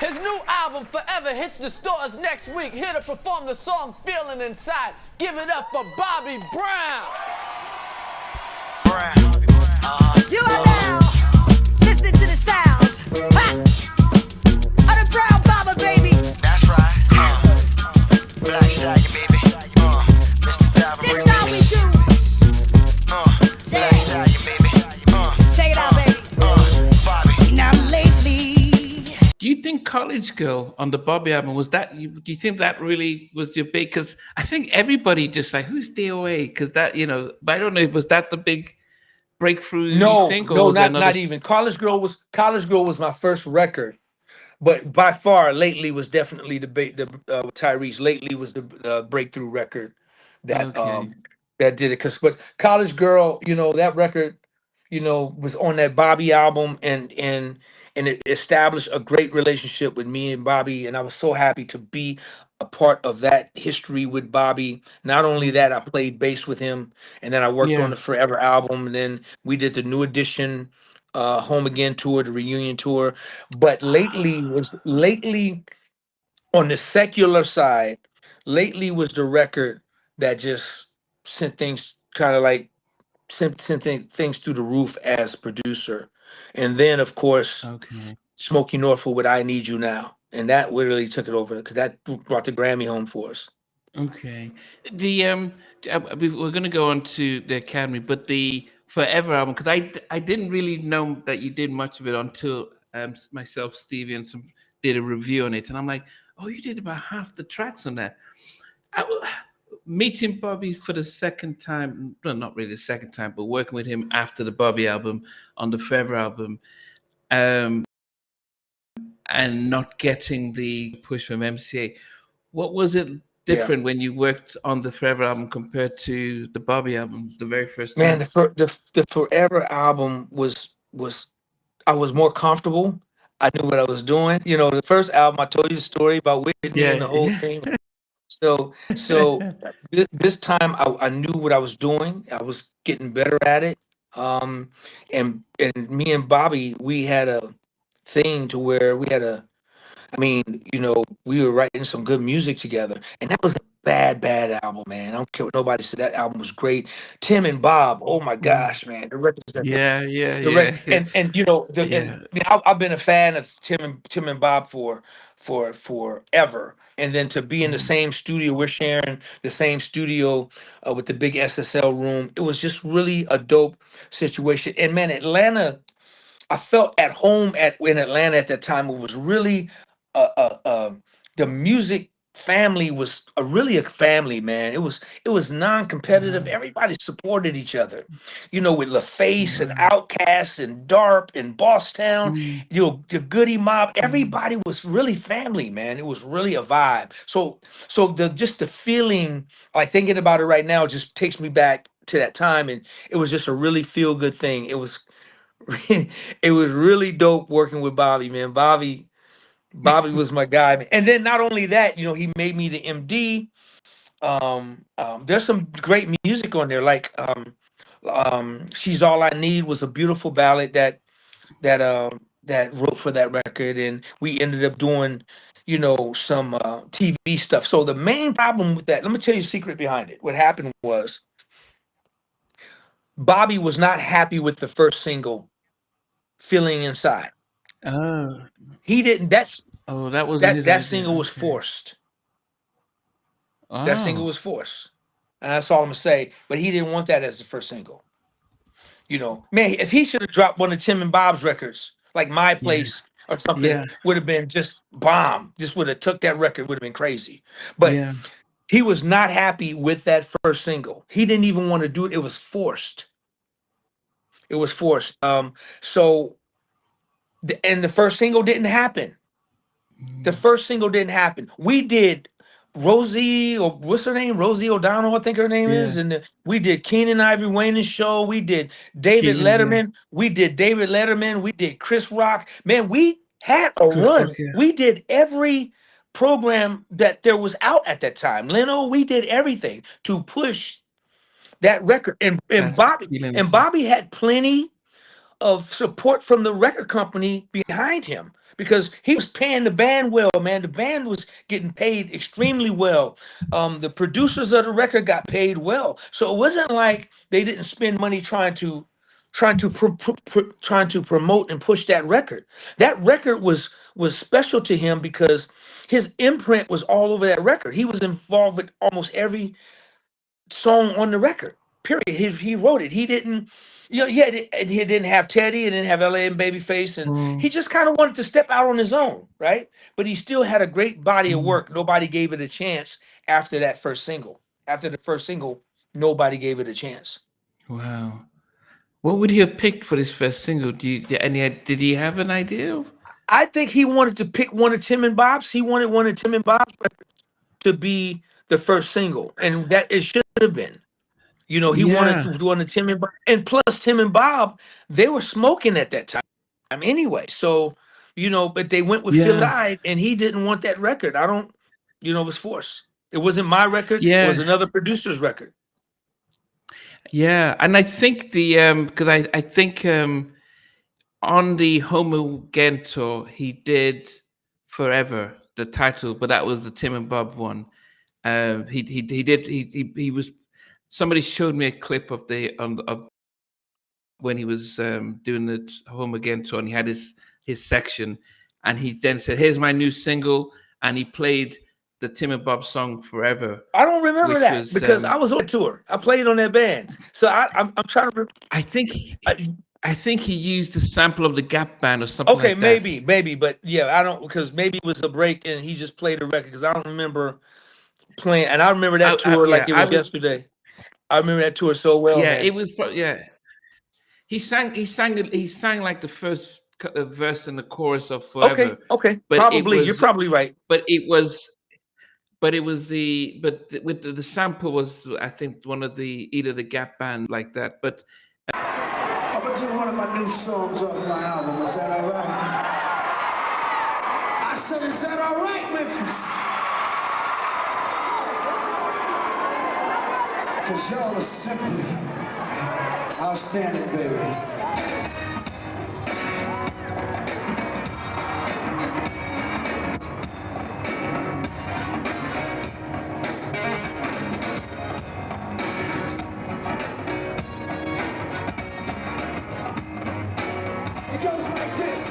His new album, Forever, hits the stores next week. Here to perform the song Feelin Inside. Give it up for Bobby Brown. You are now listening to the sounds of the Brown Baba, baby. That's right. Black Stallion, baby. Mr. Diamond. This how we do. Black Stallion, baby. Check it out, baby. Bobby. Now lately. Do you think College Girl on the Bobby album was that? Do you think that really was your big? Because I think everybody just like, who's DOA? Because that, you know, but I don't know if was that the big breakthrough. No, you think, or no, was there not even. College Girl was my first record, but by far, Lately was definitely Tyrese. Lately was the breakthrough record that Okay. that did it. But College Girl, you know, that record, you know, was on that Bobby album, and it established a great relationship with me and Bobby, and I was so happy to be a part of that history with Bobby. Not only that, I played bass with him, and then I worked on Yeah. the Forever album, and then we did the New Edition Home Again tour, the reunion tour. But lately on the secular side, lately was the record that just sent things kind of like things through the roof as producer. And then of course Okay. Smokey Norfolk with I Need You Now. And that really took it over because that brought the Grammy home for us. Okay. The we're going to go on to the Academy, but the Forever album, because I didn't really know that you did much of it until myself, Stevie, and some did a review on it, and I'm like, oh, you did about half the tracks on that. Meeting Bobby for the second time, well, not really the second time, but working with him after the Bobby album on the Forever album, and not getting the push from MCA. What was it different when you worked on the Forever album compared to the Bobby album the very first time? Man, the Forever album was I was more comfortable. I knew what I was doing. You know, the first album I told you the story about Whitney and the whole thing. So this time I knew what I was doing. I was getting better at it. And me and Bobby, we had a thing to where I mean, you know, we were writing some good music together, and that was a bad album, man. I don't care what nobody said. That album was great. Tim and Bob, oh my gosh, man, the records that Yeah, and you know, yeah. I've been a fan of Tim and Bob for forever. And then to be in the same studio, we're sharing the same studio with the big SSL room. It was just really a dope situation. And man, Atlanta, I felt at home in Atlanta at that time. It was really the music family was really a family, man. It was non-competitive. Everybody supported each other, you know, with LaFace and Outkast and Darp and Bosstown, you know, the Goody Mob. Everybody was really family, man. It was really a vibe. So the feeling, like thinking about it right now, just takes me back to that time, and it was just a really feel good thing. It was it was really dope working with Bobby, man. Bobby was my guy, man. And then not only that, you know, he made me the MD. There's some great music on there, like "She's All I Need" was a beautiful ballad that wrote for that record, and we ended up doing, you know, some TV stuff. So the main problem with that, let me tell you the secret behind it. What happened was Bobby was not happy with the first single, "Feeling Inside." Oh, He didn't. that wasn't his That idea. single was Okay. forced. That single Oh, was forced, and that's all I'm gonna say. But he didn't want that as the first single. You know, man, if he should have dropped one of Tim and Bob's records, like "My yeah, Place" or something, yeah, would have been just bomb. Just would have took that record. Would have been crazy. But yeah. he was not happy with that first single. He didn't even want to do it. It was forced. It was forced. So and the first single didn't happen. The first single didn't happen. We did Rosie, or what's her name? Rosie O'Donnell, I think her name is. Yeah. And we did Keenan Ivory Wayne's show. We did David Keenan, yeah. Letterman. We did David Letterman. We did Chris Rock. Man, we had a Chris run. Rock, yeah. We did every program that there was out at that time. Leno, we did everything to push that record. And That Bobby Feelin and Inside. Bobby had plenty of support from the record company behind him. because he was paying the band well, man. The band was getting paid extremely well. The producers of the record got paid well, so it wasn't like they didn't spend money trying to promote and push that record. That record was special to him because his imprint was all over that record. He was involved with almost every song on the record. Period. He wrote it. He didn't, he didn't have Teddy and didn't have LA and Babyface, and he just kind of wanted to step out on his own, right? But he still had a great body of work. Nobody gave it a chance after that first single. After the first single, nobody gave it a chance. Wow. What would he have picked for his first single? Did he have an idea of? I think he wanted to pick one of Tim and Bob's. He wanted one of Tim and Bob's records to be the first single, and that it should have been. He wanted to do one of Tim and Bob, and plus Tim and Bob, they were smoking at that time anyway. So, but they went with Feelin Inside, and he didn't want that record. It was forced. It wasn't my record. Yeah. It was another producer's record. Yeah, and I think because I think on the Home Again tour he did Forever, the title, but that was the Tim and Bob one. He was. Somebody showed me a clip of when he was doing the Home Again tour, and he had his section, and he then said, "Here's my new single," and he played the Tim and Bob song Forever. I don't remember that because I was on tour. I played on that band, so I'm trying to. I think he used a sample of the Gap Band or something. Okay, like that. maybe, but yeah, I don't, because maybe it was a break and he just played a record, because I don't remember playing, and I remember that tour like it was yesterday. I remember that tour so well. Yeah, man. it was. Yeah, he sang like the first verse and the chorus of Forever. Okay, but probably you're probably right. But with the sample was, I think, one of either the Gap Band like that. But I'm gonna do one of my new songs off my album. Is that all right? I said, is that all right, Memphis? Because y'all are simply outstanding, babies. It goes like this.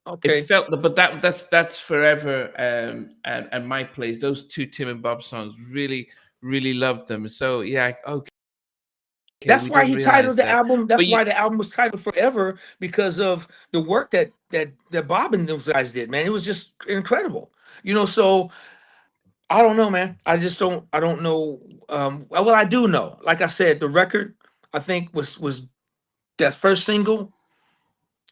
Okay. It felt, but that's forever. And my place. Those two Tim and Bob songs, really, really loved them. So yeah, okay. That's We why didn't he realize titled the that. album. But That's why the album was titled Forever, because of the work that Bob and those guys did, man. It was just incredible. So I don't know, man. I don't know. Well, I do know. Like I said, the record I think was that first single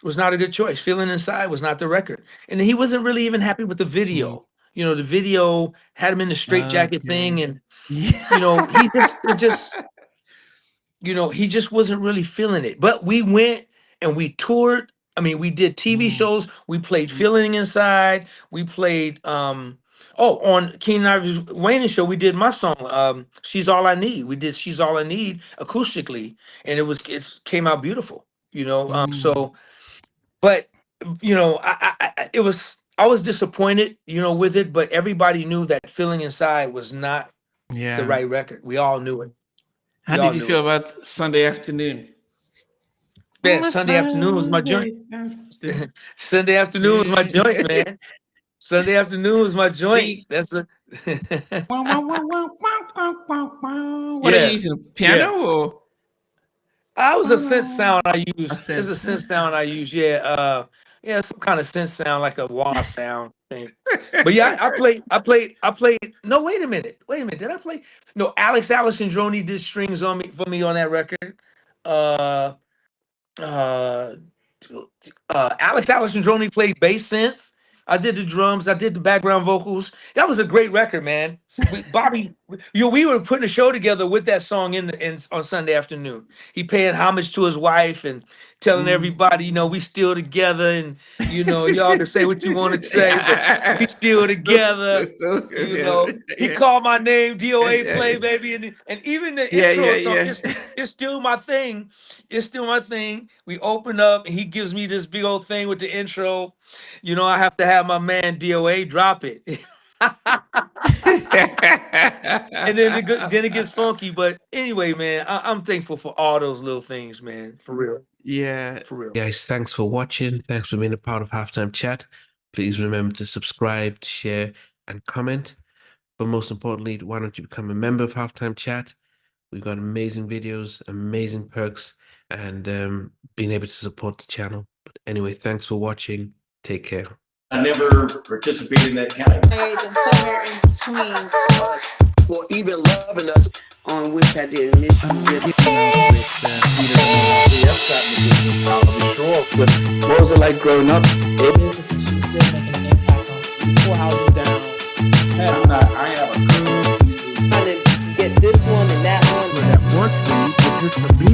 was not a good choice. Feeling Inside was not the record. And he wasn't really even happy with the video. The video had him in the straitjacket thing, and yeah. he just wasn't really feeling it. But we went and we toured. I mean, we did TV shows. We played Feeling Inside. We played on Keenan Ivory's Wayne show. We did my song, She's All I Need. We did She's All I Need acoustically, and it came out beautiful. So, but I was disappointed, with it. But everybody knew that Feeling Inside was not Yeah. the right record. We all knew it. How did you feel about Sunday Afternoon? Man, Sunday Afternoon was my joint. Sunday Afternoon was my joint, man. Sunday Afternoon was my joint. That's a What are you using? Piano or? I was a synth sound I use. A It's a synth sound I use. Yeah, some kind of synth sound, like a wah sound thing. But yeah, I played. No, wait a minute. Did I play? No, Alex Alessandroni did strings for me on that record. Alex Alessandroni played bass synth. I did the drums. I did the background vocals. That was a great record, man. Bobby, we were putting a show together with that song on Sunday Afternoon. He paying homage to his wife and telling everybody, we still together, and y'all can say what you want to say, but we still together. He called my name, DOA play, baby, and even the intro song, it's still my thing. It's still my thing. We open up, and he gives me this big old thing with the intro. I have to have my man DOA drop it. And then it gets funky. But anyway, man, I'm thankful for all those little things, man. For real. Yeah. For real. Guys, thanks for watching. Thanks for being a part of Halftime Chat. Please remember to subscribe, share, and comment. But most importantly, why don't you become a member of Halftime Chat? We've got amazing videos, amazing perks, and being able to support the channel. But anyway, thanks for watching. Take care. I never participated in that category. And somewhere in between us for even loving us, on which I did miss you with What was it like growing up? She's still making an impact on 4 houses down. I have a couple pieces. trying to get this one and that one. That works for you, but just for me,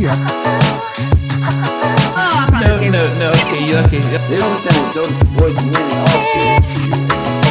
No. Okay, you're okay. They don't understand what Jonas Boys and men and all spirits.